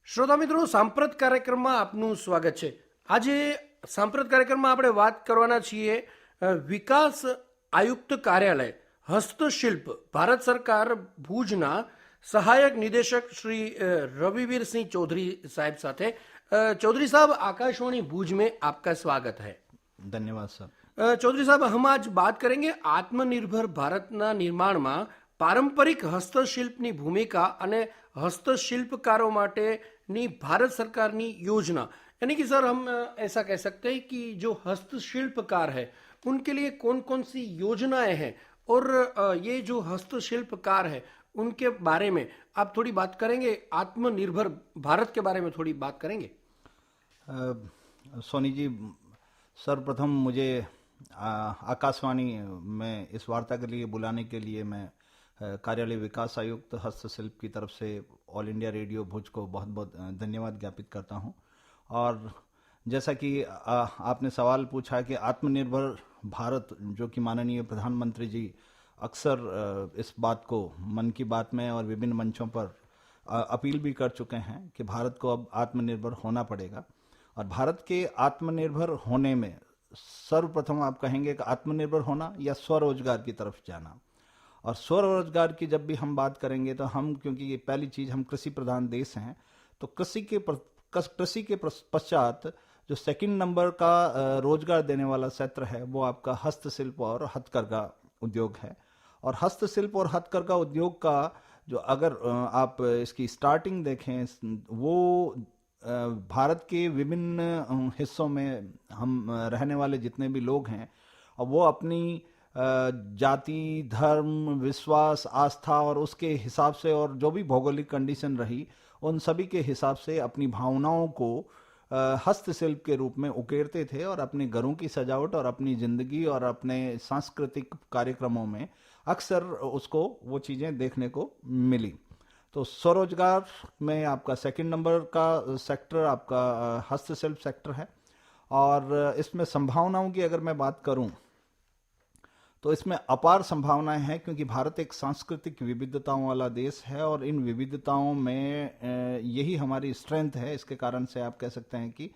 શ્રોતા મિત્રો, સાંપ્રત કાર્યક્રમમાં આપનું સ્વાગત છે. આજે સાંપ્રત કાર્યક્રમમાં આપણે વાત કરવાના છીએ વિકાસ આયુક્ત કાર્યાલય હસ્તશિલ્પ ભારત સરકાર ભુજના સહાયક નિદેશક શ્રી रविवीर सिंह चौधरी साहब साथे. चौधरी साहब, आकाशवाणी भुज में आपका स्वागत है. धन्यवाद सर. चौधरी साहब, हम आज बात करेंगे आत्मनिर्भर भारतना निर्माणમાં पारंपरिक हस्तशिल्पની ભૂમિકા અને हस्तशिल्पकारों माटेની भारत सरकारनी योजना. यानी कि सर, हम ऐसा कह सकते हैं कि जो हस्तशिल्पकार है उनके लिए कौन कौन सी योजनाएं हैं, और ये जो हस्तशिल्पकार है उनके बारे में आप थोड़ी बात करेंगे. आत्मनिर्भर भारत के बारे में थोड़ी बात करेंगे. सोनी जी, सर्वप्रथम मुझे आकाशवाणी में इस वार्ता के लिए बुलाने के लिए मैं कार्यालय विकास आयुक्त हस्तशिल्प की तरफ से ऑल इंडिया रेडियो भुज को बहुत बहुत धन्यवाद ज्ञापित करता हूं. और जैसा कि आपने सवाल पूछा कि आत्मनिर्भर भारत, जो कि माननीय प्रधानमंत्री जी अक्सर इस बात को मन की बात में और विभिन्न मंचों पर अपील भी कर चुके हैं कि भारत को अब आत्मनिर्भर होना पड़ेगा. और भारत के आत्मनिर्भर होने में सर्वप्रथम आप कहेंगे कि आत्मनिर्भर होना या स्वरोजगार की तरफ जाना. और स्वरोजगार की जब भी हम बात करेंगे तो हम, क्योंकि ये पहली चीज, हम कृषि प्रधान देश हैं, तो कृषि के पश्चात जो सेकंड नंबर का रोजगार देने वाला क्षेत्र है वो आपका हस्तशिल्प और हथकरघा उद्योग है. और हस्तशिल्प और हथकरघा उद्योग का जो, अगर आप इसकी स्टार्टिंग देखें, वो भारत के विभिन्न हिस्सों में हम रहने वाले जितने भी लोग हैं, और वो अपनी जाति, धर्म, विश्वास, आस्था और उसके हिसाब से, और जो भी भौगोलिक कंडीशन रही, उन सभी के हिसाब से अपनी भावनाओं को हस्तशिल्प के रूप में उकेरते थे और अपने घरों की सजावट और अपनी जिंदगी और अपने सांस्कृतिक कार्यक्रमों में अक्सर उसको वो चीजें देखने को मिली. तो स्वरोजगार में आपका सेकंड नंबर का सेक्टर आपका हस्तशिल्प सेक्टर है. और इसमें संभावनाओं की अगर मैं बात करूं तो इसमें अपार संभावनाएं हैं, क्योंकि भारत एक सांस्कृतिक विविधताओं वाला देश है और इन विविधताओं में यही हमारी स्ट्रेंथ है. इसके कारण से आप कह सकते हैं कि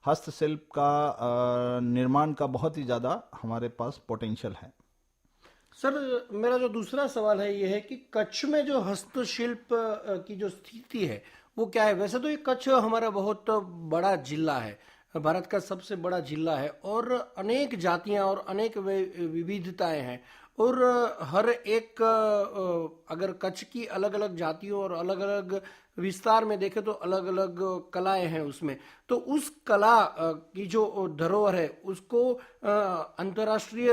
हस्तशिल्प का निर्माण का बहुत ही ज़्यादा हमारे पास पोटेंशियल है. सर, मेरा जो दूसरा सवाल है ये है कि कच्छ में जो हस्तशिल्प की जो स्थिति है वो क्या है. वैसे तो ये कच्छ हमारा बहुत बड़ा जिला है, भारत का सबसे बड़ा जिला है, और अनेक जातियां और अनेक विविधताएं हैं, और हर एक, अगर कच्छ की अलग अलग जातियों और अलग अलग विस्तार में देखें तो अलग अलग कलाएं हैं उसमें. तो उस कला की जो धरोहर है उसको अंतर्राष्ट्रीय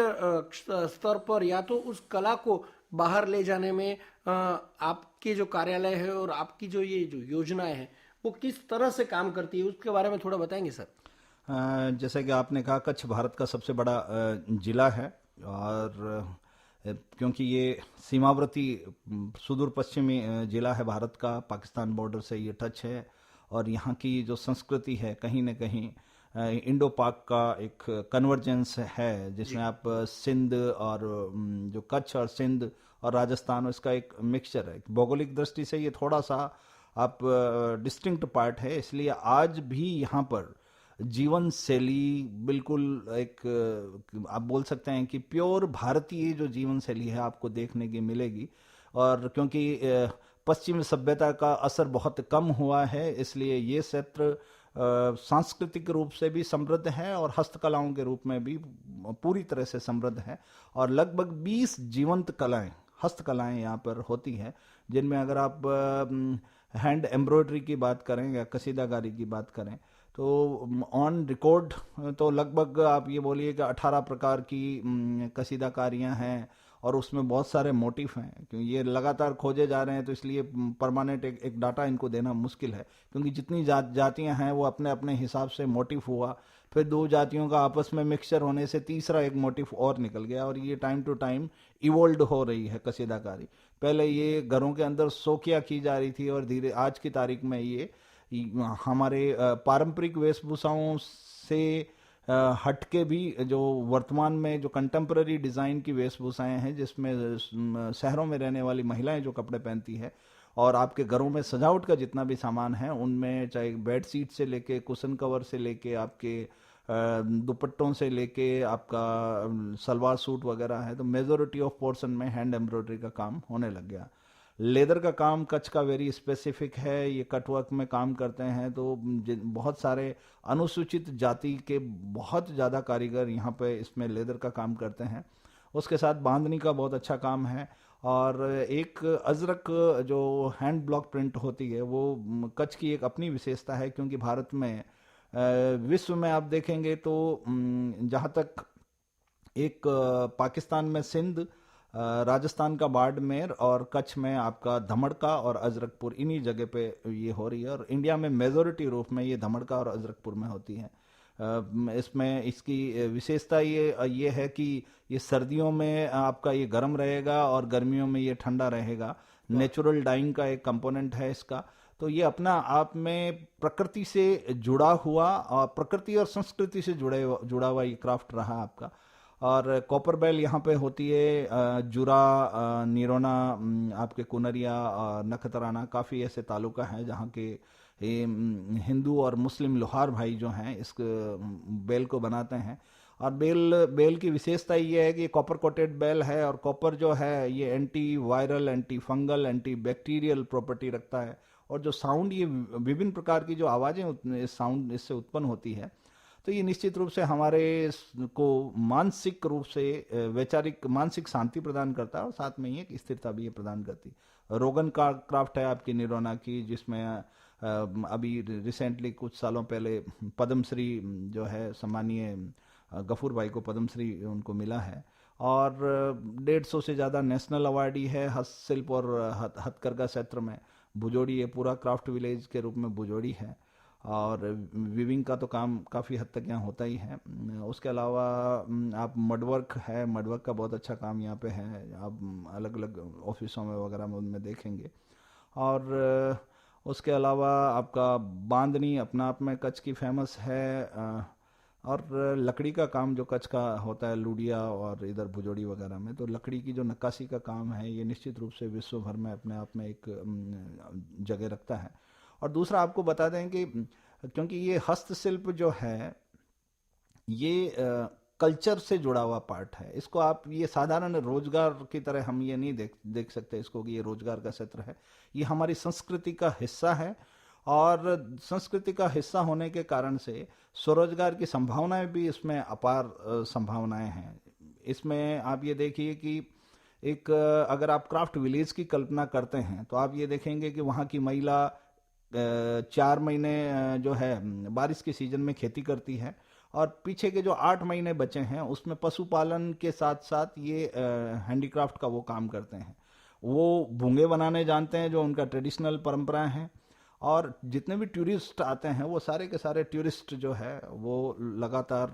स्तर पर, या तो उस कला को बाहर ले जाने में आपके जो कार्यालय है और आपकी जो ये जो योजनाएं हैं वो किस तरह से काम करती है, उसके बारे में थोड़ा बताएंगे सर. जैसे कि आपने कहा, कच्छ भारत का सबसे बड़ा जिला है, और क्योंकि ये सीमावर्ती सुदूर पश्चिमी जिला है भारत का, पाकिस्तान बॉर्डर से ये टच है, और यहाँ की जो संस्कृति है कहीं न कहीं इंडो पाक का एक कन्वर्जेंस है, जिसमें आप सिंध और जो कच्छ और सिंध और राजस्थान, इसका एक मिक्सचर है. भौगोलिक दृष्टि से ये थोड़ा सा आप डिस्टिंक्ट पार्ट है, इसलिए आज भी यहाँ पर जीवन शैली बिल्कुल एक, आप बोल सकते हैं कि प्योर भारतीय जो जीवन शैली है आपको देखने की मिलेगी. और क्योंकि पश्चिमी सभ्यता का असर बहुत कम हुआ है, इसलिए ये क्षेत्र सांस्कृतिक रूप से भी समृद्ध है और हस्तकलाओं के रूप में भी पूरी तरह से समृद्ध है. और लगभग 20 जीवंत कलाएं, हस्तकलाएं यहाँ पर होती हैं, जिनमें अगर आप हैंड एम्ब्रॉयडरी की बात करें या कसीदाकारी की बात करें तो ऑन रिकॉर्ड तो लगभग आप ये बोलिए कि 18 प्रकार की कसीदाकारियां हैं, और उसमें बहुत सारे मोटिफ हैं. क्योंकि ये लगातार खोजे जा रहे हैं, तो इसलिए परमानेंट एक डाटा इनको देना मुश्किल है, क्योंकि जितनी जातियां हैं वो अपने अपने हिसाब से मोटिफ हुआ, फिर दो जातियों का आपस में मिक्सचर होने से तीसरा एक मोटिफ और निकल गया, और ये टाइम टू टाइम इवोल्व हो रही है कसीदाकारी. पहले ये घरों के अंदर शौकिया की जा रही थी, और धीरे आज की तारीख में ये हमारे पारंपरिक वेशभूषाओं से हटके भी जो वर्तमान में जो कंटेम्पररी डिज़ाइन की वेशभूषाएं हैं, जिसमें शहरों में रहने वाली महिलाएं जो कपड़े पहनती है, और आपके घरों में सजावट का जितना भी सामान है उनमें, चाहे बेड शीट से लेके कुशन कवर से लेके आपके दुपट्टों से लेके आपका सलवार सूट वगैरह है, तो मेजोरिटी ऑफ पोर्शन में हैंड एम्ब्रॉयडरी का काम होने लग गया। लेदर का काम कच्छ का वेरी स्पेसिफिक है, ये कटवर्क में काम करते हैं, तो बहुत सारे अनुसूचित जाति के बहुत ज़्यादा कारीगर यहाँ पे इसमें लेदर का काम करते हैं। उसके साथ बांधनी का बहुत अच्छा काम है। और एक अजरक जो हैंड ब्लॉक प्रिंट होती है वो कच्छ की एक अपनी विशेषता है, क्योंकि भारत में विश्व में आप देखेंगे तो जहाँ तक एक पाकिस्तान में सिंध, राजस्थान का बाड़मेर और कच्छ में आपका धमड़का और अजरकपुर, इन्हीं जगह पे ये हो रही है। और इंडिया में मेजोरिटी रूप में ये धमड़का और अजरकपुर में होती है। इसमें इसकी विशेषता ये है कि ये सर्दियों में आपका ये गर्म रहेगा और गर्मियों में ये ठंडा रहेगा। नेचुरल डाइंग का एक कंपोनेंट है इसका। तो ये अपना आप में प्रकृति से जुड़ा हुआ और प्रकृति और संस्कृति से जुड़ा हुआ ये क्राफ्ट रहा आपका। और कॉपर बेल यहाँ पे होती है, जुरा, निरोना, आपके कुनरिया और नखतराना, काफ़ी ऐसे तालुका हैं जहाँ के हिंदू और मुस्लिम लोहार भाई जो हैं इस बेल को बनाते हैं। और बेल की विशेषता ये है कि ये कॉपर कोटेड बेल है, और कॉपर जो है ये anti viral, anti fungal, anti bacterial property रखता है। और जो साउंड, ये विभिन्न प्रकार की जो आवाज़ें साउंड इससे उत्पन्न होती है, तो ये निश्चित रूप से हमारे को मानसिक रूप से वैचारिक मानसिक शांति प्रदान करता है, और साथ में ही एक स्थिरता भी ये प्रदान करती है। रोगन का क्राफ्ट है आपकी निरोना की, जिसमें अभी रिसेंटली कुछ सालों पहले पद्मश्री जो है सम्मानीय गफूर भाई को पद्मश्री उनको मिला है। और 150 से ज़्यादा नेशनल अवार्डी है हस्तशिल्प और हथकरघा क्षेत्र में। भुजोड़ी, ये पूरा क्राफ्ट विलेज के रूप में भुजोड़ी है। और वीविंग का तो काम काफ़ी हद तक यहाँ होता ही है। उसके अलावा आप मडवर्क है, मडवर्क का बहुत अच्छा काम यहाँ पे है, आप अलग अलग ऑफिसों में वगैरह में उनमें देखेंगे। और उसके अलावा आपका बांधनी अपना आप में कच्छ की फेमस है। और लकड़ी का काम जो कच्छ का होता है लुडिया और इधर भुजोड़ी वगैरह में, तो लकड़ी की जो नक्काशी का काम है ये निश्चित रूप से विश्व भर में अपने आप में एक जगह रखता है। और दूसरा आपको बता दें कि क्योंकि ये हस्तशिल्प जो है ये कल्चर से जुड़ा हुआ पार्ट है, इसको आप ये साधारण रोजगार की तरह हम ये नहीं देख सकते इसको कि ये रोजगार का क्षेत्र है। ये हमारी संस्कृति का हिस्सा है, और संस्कृति का हिस्सा होने के कारण से स्वरोजगार की संभावनाएं भी इसमें अपार संभावनाएं हैं। इसमें आप ये देखिए कि एक अगर आप क्राफ्ट विलेज की कल्पना करते हैं तो आप ये देखेंगे कि वहाँ की महिला 4 महीने जो है बारिश के सीजन में खेती करती है, और पीछे के जो 8 महीने बचे हैं उसमें पशुपालन के साथ साथ ये हैंडीक्राफ्ट का वो काम करते हैं। वो भूंगे बनाने जानते हैं जो उनका ट्रेडिशनल परंपराएं हैं। और जितने भी टूरिस्ट आते हैं वो सारे के सारे टूरिस्ट जो है वो लगातार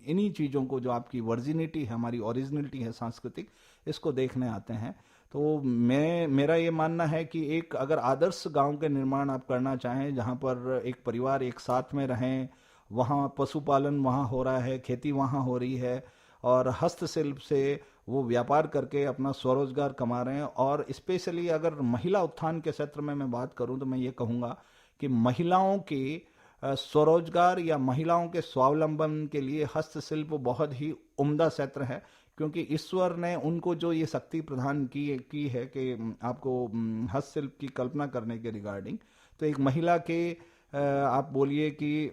इन्हीं चीज़ों को, जो आपकी वर्जिनिटी है, हमारी ओरिजिनलिटी है सांस्कृतिक, इसको देखने आते हैं। तो मेरा ये मानना है कि एक अगर आदर्श गांव के निर्माण आप करना चाहें जहां पर एक परिवार एक साथ में रहें, वहां पशुपालन वहां हो रहा है, खेती वहां हो रही है, और हस्तशिल्प से वो व्यापार करके अपना स्वरोजगार कमा रहे हैं। और स्पेशली अगर महिला उत्थान के क्षेत्र में मैं बात करूं तो मैं ये कहूँगा कि महिलाओं के स्वरोजगार या महिलाओं के स्वावलंबन के लिए हस्तशिल्प बहुत ही उम्दा क्षेत्र है, क्योंकि ईश्वर ने उनको जो ये शक्ति प्रदान की है कि आपको हस्तशिल्प की कल्पना करने के रिगार्डिंग, तो एक महिला के आप बोलिए कि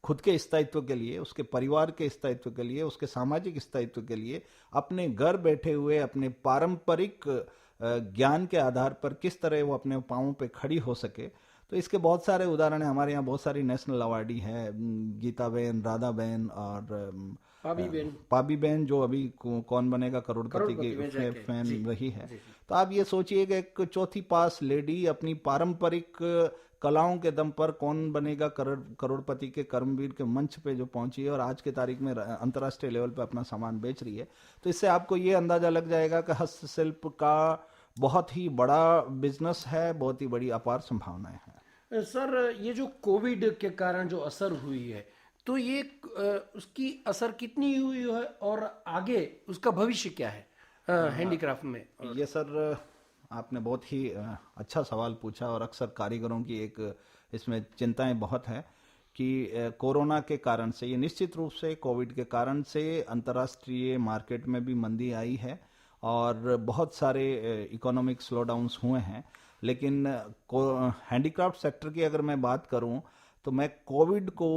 खुद के स्थायित्व के लिए, उसके परिवार के स्थायित्व के लिए, उसके सामाजिक स्थायित्व के लिए अपने घर बैठे हुए अपने पारंपरिक ज्ञान के आधार पर किस तरह वो अपने पांवों पे खड़ी हो सके, तो इसके बहुत सारे उदाहरण हैं। हमारे यहाँ बहुत सारी नेशनल अवार्डी है, गीता बहन, राधा बहन और पाबी बहन जो अभी कौन बनेगा करोड़पति की फैन रही है। तो आप ये सोचिए कि एक चौथी पास लेडी अपनी पारंपरिक कलाओं के दम पर कौन बनेगा करोड़पति के कर्मवीर के मंच पे जो पहुंची है और आज के तारीख में अंतर्राष्ट्रीय लेवल पे अपना सामान बेच रही है। तो इससे आपको ये अंदाजा लग जाएगा कि हस्तशिल्प का बहुत ही बड़ा बिजनेस है, बहुत ही बड़ी अपार संभावनाएं हैं। सर, ये जो कोविड के कारण जो असर हुई है, तो ये उसकी असर कितनी हुई है और आगे उसका भविष्य क्या है हैंडीक्राफ्ट में? ये सर आपने बहुत ही अच्छा सवाल पूछा और अक्सर कारीगरों की एक इसमें चिंताएं बहुत है कि कोरोना के कारण से, ये निश्चित रूप से कोविड के कारण से अंतर्राष्ट्रीय मार्केट में भी मंदी आई है और बहुत सारे इकोनॉमिक स्लोडाउन्स हुए हैं। लेकिन हैंडीक्राफ्ट सेक्टर की अगर मैं बात करूं तो मैं कोविड को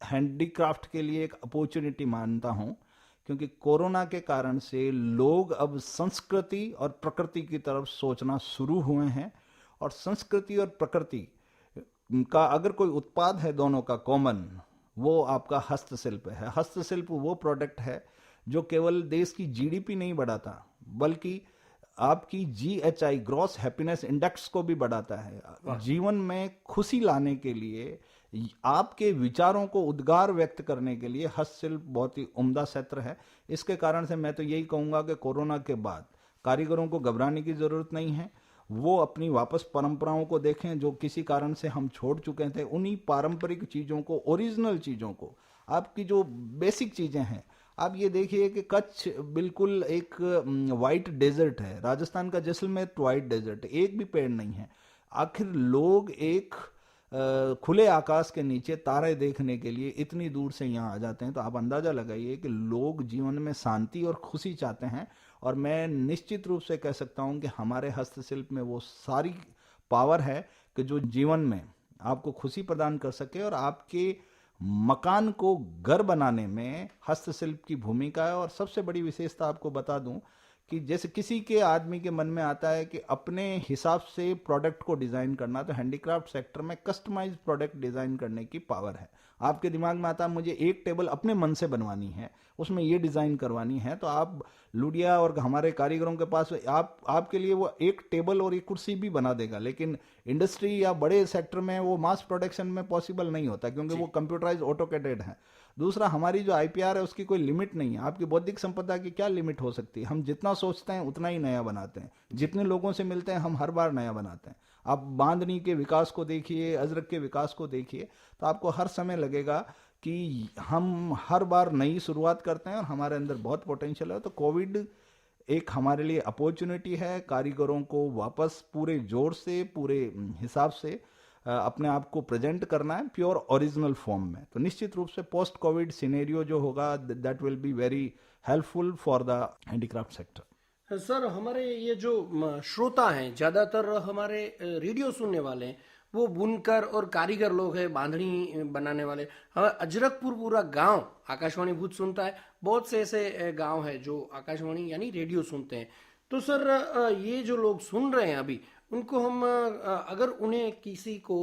हैंडीक्राफ्ट के लिए एक अपॉर्चुनिटी मानता हूं, क्योंकि कोरोना के कारण से लोग अब संस्कृति और प्रकृति की तरफ सोचना शुरू हुए हैं। और संस्कृति और प्रकृति का अगर कोई उत्पाद है दोनों का कॉमन, वो आपका हस्तशिल्प है। हस्तशिल्प वो प्रोडक्ट है जो केवल देश की जीडीपी नहीं बढ़ाता, बल्कि आपकी जीएचआई, ग्रॉस हैप्पीनेस इंडेक्स को भी बढ़ाता है। जीवन में खुशी लाने के लिए, आपके विचारों को उद्गार व्यक्त करने के लिए हस्तशिल्प बहुत ही उम्दा क्षेत्र है। इसके कारण से मैं तो यही कहूंगा कि कोरोना के बाद कारीगरों को घबराने की जरूरत नहीं है। वो अपनी वापस परंपराओं को देखें जो किसी कारण से हम छोड़ चुके थे। उन्हीं पारंपरिक चीजों को, ओरिजिनल चीजों को, आपकी जो बेसिक चीजें हैं, आप ये देखिए कि कच्छ बिल्कुल एक वाइट डेजर्ट है, राजस्थान का जैसलमेर वाइट डेजर्ट, एक भी पेड़ नहीं है। आखिर लोग एक खुले आकाश के नीचे तारे देखने के लिए इतनी दूर से यहाँ आ जाते हैं, तो आप अंदाजा लगाइए कि लोग जीवन में शांति और खुशी चाहते हैं। और मैं निश्चित रूप से कह सकता हूँ कि हमारे हस्तशिल्प में वो सारी पावर है कि जो जीवन में आपको खुशी प्रदान कर सके। और आपके मकान को घर बनाने में हस्तशिल्प की भूमिका है। और सबसे बड़ी विशेषता आपको बता दूं कि जैसे किसी के आदमी के मन में आता है कि अपने हिसाब से प्रोडक्ट को डिजाइन करना, तो हैंडीक्राफ्ट सेक्टर में कस्टमाइज्ड प्रोडक्ट डिजाइन करने की पावर है। आपके दिमाग में आता है मुझे एक टेबल अपने मन से बनवानी है, उसमें ये डिजाइन करवानी है, तो आप लुडिया और हमारे कारीगरों के पास आपके लिए वो एक टेबल और एक कुर्सी भी बना देगा। लेकिन इंडस्ट्री या बड़े सेक्टर में वो मास प्रोडक्शन में पॉसिबल नहीं होता, क्योंकि वो कंप्यूटराइज ऑटोकेटेड है। दूसरा, हमारी जो आईपीआर है उसकी कोई लिमिट नहीं है। आपकी बौद्धिक संपदा की क्या लिमिट हो सकती है? हम जितना सोचते हैं उतना ही नया बनाते हैं। जितने लोगों से मिलते हैं हम हर बार नया बनाते हैं। आप बांधनी के विकास को देखिए, अजरक के विकास को देखिए, तो आपको हर समय लगेगा कि हम हर बार नई शुरुआत करते हैं और हमारे अंदर बहुत पोटेंशियल है। तो कोविड एक हमारे लिए अपॉर्चुनिटी है कारीगरों को वापस पूरे जोर से, पूरे हिसाब से अपने आप को प्रेजेंट करना है प्योर ओरिजिनल फॉर्म में। तो निश्चित रूप से पोस्ट कोविड सिनेरियो जो होगा, that will be very helpful for the handicraft sector. Sir, हमारे ये जो श्रोता हैं, ज्यादातर हमारे रेडियो सुनने वाले हैं, वो बुनकर और कारीगर लोग हैं, बांधनी बनाने वाले। हमारा अजरकपुर पूरा गांव आकाशवाणी भूत सुनता है। बहुत से ऐसे गांव है जो आकाशवाणी यानी रेडियो सुनते हैं। तो सर, ये जो लोग सुन रहे हैं अभी, उनको हम अगर उन्हें किसी को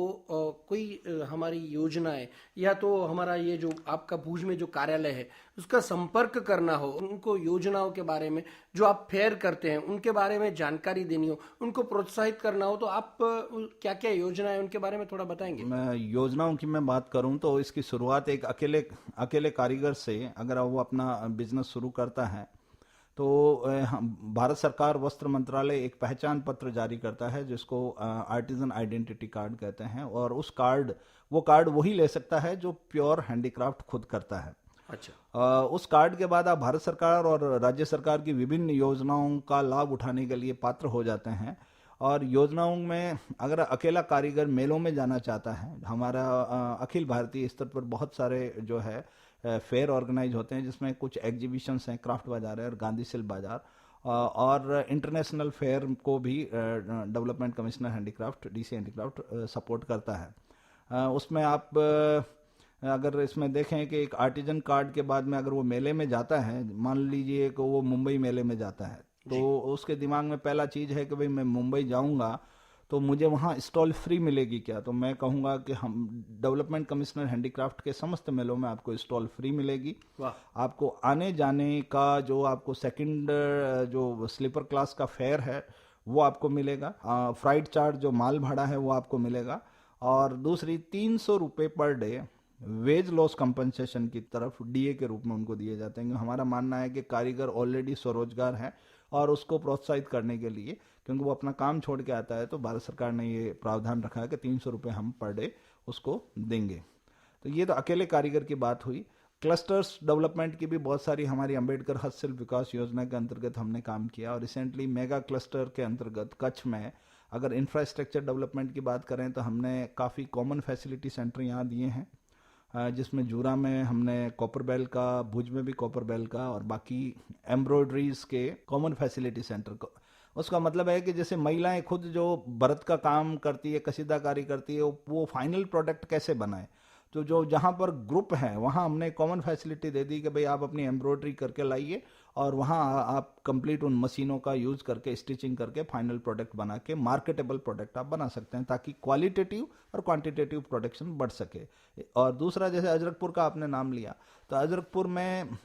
कोई हमारी योजनाएं या तो हमारा ये जो आपका भुज में जो कार्यालय है उसका संपर्क करना हो, उनको योजनाओं के बारे में जो आप फेयर करते हैं उनके बारे में जानकारी देनी हो, उनको प्रोत्साहित करना हो, तो आप क्या क्या योजनाएं उनके बारे में थोड़ा बताएंगे? मैं योजनाओं की मैं बात करूं तो इसकी शुरुआत एक अकेले कारीगर से, अगर वो अपना बिजनेस शुरू करता है तो भारत सरकार वस्त्र मंत्रालय एक पहचान पत्र जारी करता है जिसको आर्टिजन आइडेंटिटी कार्ड कहते हैं। और वो कार्ड वही ले सकता है जो प्योर हैंडीक्राफ्ट खुद करता है। अच्छा। उस कार्ड के बाद आप भारत सरकार और राज्य सरकार की विभिन्न योजनाओं का लाभ उठाने के लिए पात्र हो जाते हैं। और योजनाओं में अगर अकेला कारीगर मेलों में जाना चाहता है, हमारा अखिल भारतीय स्तर पर बहुत सारे जो है फेयर ऑर्गेनाइज होते हैं, जिसमें कुछ एग्जीबिशंस हैं, क्राफ्ट बाजार है और गांधी शिल्प बाजार, और इंटरनेशनल फेयर को भी development commissioner handicraft, DC handicraft support करता है। उसमें आप अगर इसमें देखें कि एक आर्टिजन कार्ड के बाद में अगर वो मेले में जाता है, मान लीजिए कि वो मुंबई मेले में जाता है, तो उसके दिमाग में पहला चीज है कि भाई मैं मुंबई जाऊंगा तो मुझे वहाँ स्टॉल फ्री मिलेगी क्या? तो मैं कहूँगा कि हम डेवलपमेंट कमिश्नर हैंडीक्राफ्ट के समस्त मेलों में आपको स्टॉल फ्री मिलेगी। आपको आने जाने का जो आपको सेकंड जो स्लीपर क्लास का फेयर है वो आपको मिलेगा। फ्राइट चार्ज जो माल भाड़ा है वो आपको मिलेगा। और दूसरी 300 रुपये per day veg loss compensation की तरफ डीए के रूप में उनको दिए जाते हैं। हमारा मानना है कि कारीगर ऑलरेडी स्वरोजगार है और उसको प्रोत्साहित करने के लिए, क्योंकि वो अपना काम छोड़ के आता है, तो भारत सरकार ने ये प्रावधान रखा है कि 300 रुपये हम पर डे उसको देंगे। तो ये तो अकेले कारीगर की बात हुई। क्लस्टर्स डेवलपमेंट की भी बहुत सारी हमारी अंबेडकर हस्तशिल्प विकास योजना के अंतर्गत हमने काम किया, और रिसेंटली मेगा क्लस्टर के अंतर्गत कच्छ में अगर इंफ्रास्ट्रक्चर डेवलपमेंट की बात करें तो हमने काफ़ी कॉमन फैसिलिटी सेंटर यहाँ दिए हैं, जिसमें जूरा में हमने कॉपर बेल का, भुज में भी कॉपर बेल का, और बाकी एम्ब्रॉयडरीज के कॉमन फैसिलिटी सेंटर को। उसका मतलब है कि जैसे महिलाएं खुद जो भरत का काम करती है, कसीदाकारी करती है, वो फाइनल प्रोडक्ट कैसे बनाए, तो जो जहाँ पर ग्रुप है वहाँ हमने कॉमन फैसिलिटी दे दी कि भाई आप अपनी एम्ब्रॉयडरी करके लाइए और वहाँ आप कंप्लीट उन मशीनों का यूज़ करके स्टिचिंग करके फाइनल प्रोडक्ट बना के मार्केटेबल प्रोडक्ट आप बना सकते हैं, ताकि क्वालिटेटिव और क्वांटिटेटिव प्रोडक्शन बढ़ सके। और दूसरा, जैसे अजरकपुर का आपने नाम लिया, तो अजरकपुर में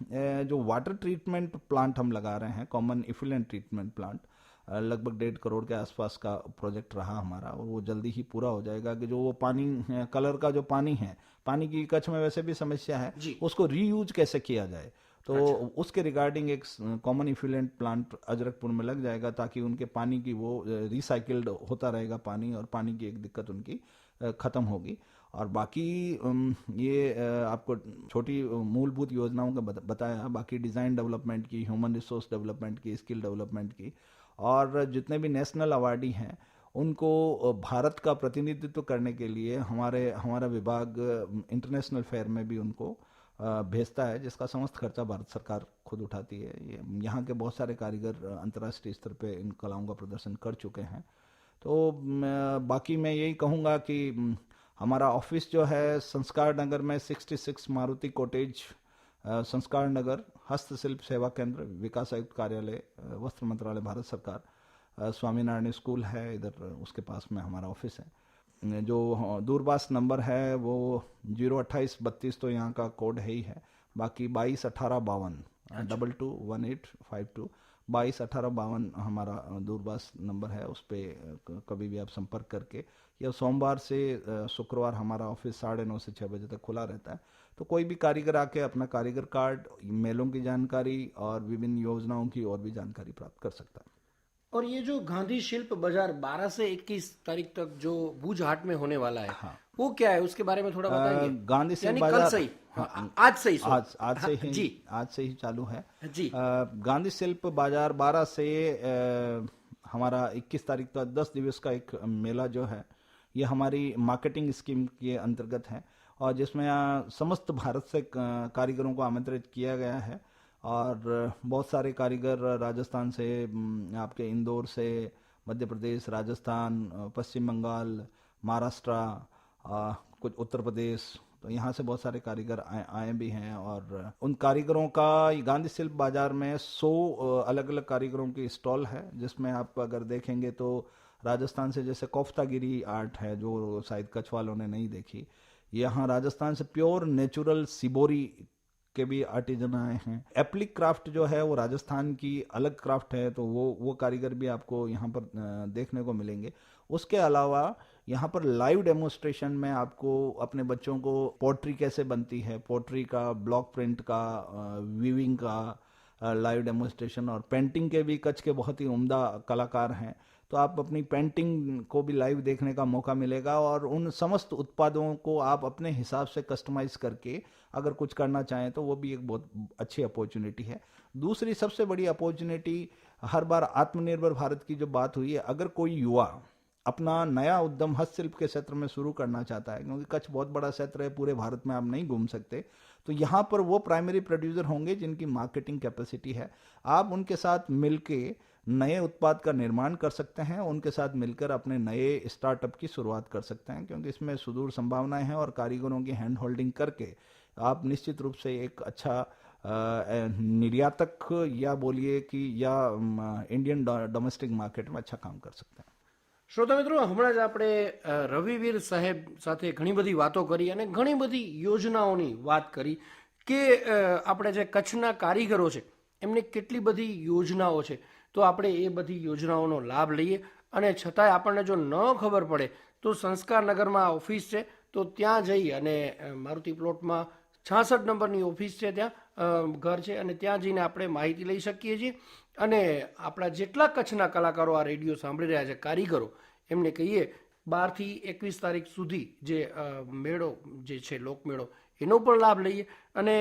जो वाटर ट्रीटमेंट प्लांट हम लगा रहे हैं, कॉमन इफ्लुएंट ट्रीटमेंट प्लांट, लगभग 1.5 करोड़ के आसपास का प्रोजेक्ट रहा हमारा, और वो जल्दी ही पूरा हो जाएगा। कि जो वो पानी, कलर का जो पानी है, पानी की कच्छ में वैसे भी समस्या है, उसको रीयूज कैसे किया जाए, तो उसके रिगार्डिंग एक कॉमन इफ्लुएंट प्लांट अजरकपुर में लग जाएगा, ताकि उनके पानी की वो रिसाइकिल्ड होता रहेगा पानी, और पानी की एक दिक्कत उनकी खत्म होगी। और बाकी ये आपको छोटी मूलभूत योजनाओं का बताया, बाकी डिज़ाइन डेवलपमेंट की, ह्यूमन रिसोर्स डेवलपमेंट की, स्किल डेवलपमेंट की, और जितने भी नेशनल अवार्डी हैं उनको भारत का प्रतिनिधित्व करने के लिए हमारा विभाग इंटरनेशनल फेयर में भी उनको भेजता है, जिसका समस्त खर्चा भारत सरकार खुद उठाती है। यहाँ के बहुत सारे कारीगर अंतर्राष्ट्रीय स्तर पे इन कलाओं का प्रदर्शन कर चुके हैं। तो बाकी मैं यही कहूँगा कि हमारा ऑफिस जो है संस्कार नगर में 66 मारुति कॉटेज, संस्कार नगर, हस्तशिल्प सेवा केंद्र, विकास आयुक्त कार्यालय, वस्त्र मंत्रालय, भारत सरकार, स्वामीनारायण स्कूल है इधर, उसके पास में हमारा ऑफिस है। जो दूरभाष नंबर है वो 02832, तो यहाँ का कोड है ही है। बाकी 221852 221852 221852 हमारा दूरभाष नंबर है, उस पर कभी भी आप संपर्क करके, या सोमवार से शुक्रवार हमारा ऑफिस 9:30 से 6 बजे तक खुला रहता है। तो कोई भी कारीगर आके अपना कारीगर कार्ड, मेलों की जानकारी और विभिन्न योजनाओं की और भी जानकारी प्राप्त कर सकता है। और ये जो गांधी शिल्प बाजार 12 से 21 तारीख तक जो भुज हाट में होने वाला है, वो क्या है, उसके बारे में थोड़ा बताएंगे? गांधी शिल्प यानी बाजार कल से ही, आज से ही, आज से ही चालू है जी। गांधी शिल्प बाजार 12 से हमारा 21 तारीख तक 10 दिवस का एक मेला जो है, ये हमारी मार्केटिंग स्कीम के अंतर्गत है, और जिसमें समस्त भारत से कारीगरों को आमंत्रित किया गया है। और बहुत सारे कारीगर राजस्थान से, आपके इंदौर से, मध्य प्रदेश, राजस्थान, पश्चिम बंगाल, महाराष्ट्र, कुछ उत्तर प्रदेश, तो यहाँ से बहुत सारे कारीगर आए भी हैं। और उन कारीगरों का गांधी शिल्प बाजार में 100 अलग अलग कारीगरों की स्टॉल है, जिसमें आप अगर देखेंगे तो राजस्थान से जैसे कोफ्तागिरी आर्ट है, जो शायद कच्छ वालों ने नहीं देखी। यहाँ राजस्थान से प्योर नेचुरल सिबोरी के भी आर्टिजन आए हैं। एप्लिक क्राफ्ट जो है वो राजस्थान की अलग क्राफ्ट है, तो वो कारीगर भी आपको यहाँ पर देखने को मिलेंगे। उसके अलावा यहाँ पर लाइव डेमोन्स्ट्रेशन में आपको अपने बच्चों को पोट्री कैसे बनती है, पोट्री का, ब्लॉक प्रिंट का, वीविंग का लाइव डेमोन्स्ट्रेशन, और पेंटिंग के भी कच्छ के बहुत ही उम्दा कलाकार हैं, तो आप अपनी पेंटिंग को भी लाइव देखने का मौका मिलेगा। और उन समस्त उत्पादों को आप अपने हिसाब से कस्टमाइज करके अगर कुछ करना चाहें तो वो भी एक बहुत अच्छी अपॉर्चुनिटी है। दूसरी सबसे बड़ी अपॉर्चुनिटी, हर बार आत्मनिर्भर भारत की जो बात हुई है, अगर कोई युवा अपना नया उद्यम हस्तशिल्प के क्षेत्र में शुरू करना चाहता है, क्योंकि कच्छ बहुत बड़ा क्षेत्र है, पूरे भारत में आप नहीं घूम सकते, तो यहाँ पर वो प्राइमरी प्रोड्यूसर होंगे जिनकी मार्केटिंग कैपेसिटी है। आप उनके साथ मिलके नए उत्पाद का निर्माण कर सकते हैं, उनके साथ मिलकर अपने नए स्टार्टअप की शुरुआत कर सकते हैं, क्योंकि इसमें सुदूर संभावनाएं हैं। और कारीगरों की हैंड होल्डिंग करके आप निश्चित रूप से एक अच्छा निर्यातक, या बोलिए कि या इंडियन डोमेस्टिक मार्केट में अच्छा काम कर सकते हैं। શ્રોતા મિત્રો, હમણાં જ આપણે રવિવીર સાહેબ સાથે ઘણી બધી વાતો કરી અને ઘણી બધી યોજનાઓની વાત કરી કે આપણે જે કચ્છના કારીગરો છે એમને કેટલી બધી યોજનાઓ છે, તો આપણે એ બધી યોજનાઓનો લાભ લઈએ। અને છતાંય આપણને જો ન ખબર પડે તો સંસ્કાર નગરમાં ઓફિસ છે, તો ત્યાં જઈ અને મારુતિ પ્લોટમાં 66 નંબરની ઓફિસ છે, ત્યાં ઘર છે, અને ત્યાં જઈને આપણે માહિતી લઈ શકીએ છીએ। અને આપણા જેટલા કચ્છના કલાકારો આ રેડિયો સાંભળી રહ્યા છે, કારીગરો, એમને કહીએ 12 થી 21 તારીખ સુધી જે મેળો જે છે લોકમેળો એનો પણ લાભ લઈએ અને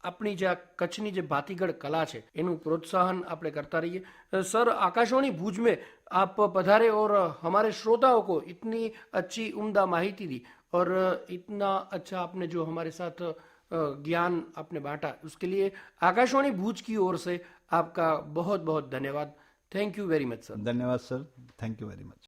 अपनी जो कच्छ की जो भातीगढ़ कला है इनू प्रोत्साहन આપણે करता रहिए। सर आकाशवाणी भूज में आप पधारे और हमारे श्रोताओं को इतनी अच्छी उम्दा माहिती दी और इतना अच्छा आपने जो हमारे साथ ज्ञान आपने बांटा उसके लिए आकाशवाणी भूज की ओर से आपका बहुत बहुत धन्यवाद। Thank you very much sir. धन्यवाद सर, थैंक यू वेरी मच।